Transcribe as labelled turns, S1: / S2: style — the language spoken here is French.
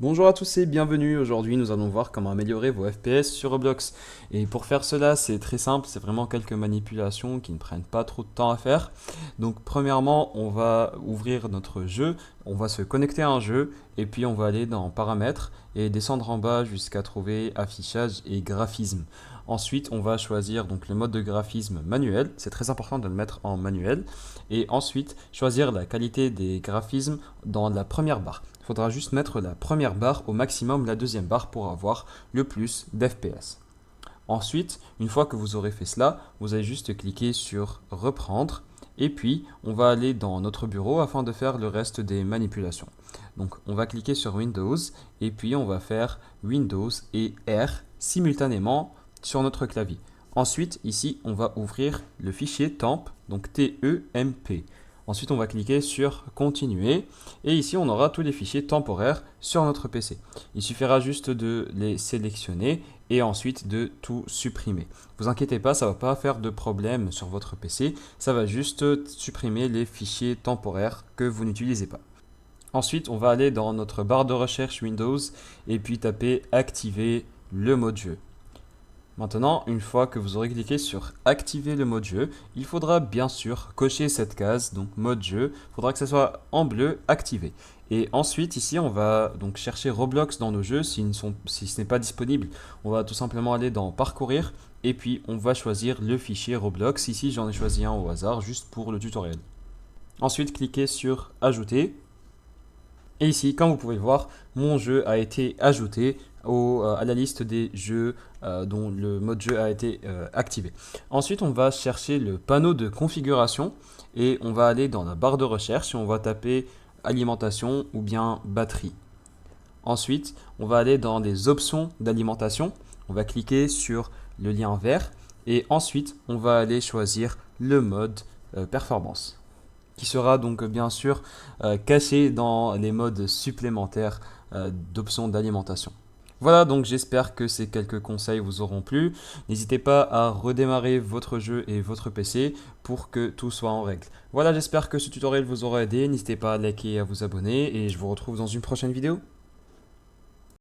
S1: Bonjour à tous et bienvenue. Aujourd'hui, nous allons voir comment améliorer vos FPS sur Roblox. Et pour faire cela, c'est très simple, c'est vraiment quelques manipulations qui ne prennent pas trop de temps à faire. Donc, premièrement, on va ouvrir notre jeu, on va se connecter à un jeu et puis on va aller dans Paramètres et descendre en bas jusqu'à trouver Affichage et Graphisme. Ensuite, on va choisir donc le mode de graphisme manuel, c'est très important de le mettre en manuel. Et ensuite, choisir la qualité des graphismes dans la première barre. Il faudra juste mettre la première barre au maximum la deuxième barre pour avoir le plus d'FPS. Ensuite, une fois que vous aurez fait cela, vous allez juste cliquer sur reprendre et puis on va aller dans notre bureau afin de faire le reste des manipulations. Donc on va cliquer sur Windows et puis on va faire Windows et R simultanément sur notre clavier. Ensuite, ici, on va ouvrir le fichier temp, donc T-E-M-P. Ensuite, on va cliquer sur Continuer. Et ici, on aura tous les fichiers temporaires sur notre PC. Il suffira juste de les sélectionner et ensuite de tout supprimer. Ne vous inquiétez pas, ça ne va pas faire de problème sur votre PC. Ça va juste supprimer les fichiers temporaires que vous n'utilisez pas. Ensuite, on va aller dans notre barre de recherche Windows et puis taper Activer le mode jeu. Maintenant, une fois que vous aurez cliqué sur activer le mode jeu, il faudra bien sûr cocher cette case, donc mode jeu, il faudra que ça soit en bleu activé. Et ensuite, ici, on va donc chercher Roblox dans nos jeux. Si ce n'est pas disponible, on va tout simplement aller dans parcourir et puis on va choisir le fichier Roblox. Ici, j'en ai choisi un au hasard juste pour le tutoriel. Ensuite, cliquez sur ajouter. Et ici, comme vous pouvez le voir, mon jeu a été ajouté à la liste des jeux dont le mode jeu a été activé. Ensuite, on va chercher le panneau de configuration et on va aller dans la barre de recherche et on va taper alimentation ou bien batterie. Ensuite, on va aller dans les options d'alimentation. On va cliquer sur le lien vert et ensuite, on va aller choisir le mode performance, qui sera donc bien sûr caché dans les modes supplémentaires d'options d'alimentation. Voilà, donc j'espère que ces quelques conseils vous auront plu. N'hésitez pas à redémarrer votre jeu et votre PC pour que tout soit en règle. Voilà, j'espère que ce tutoriel vous aura aidé. N'hésitez pas à liker et à vous abonner et je vous retrouve dans une prochaine vidéo.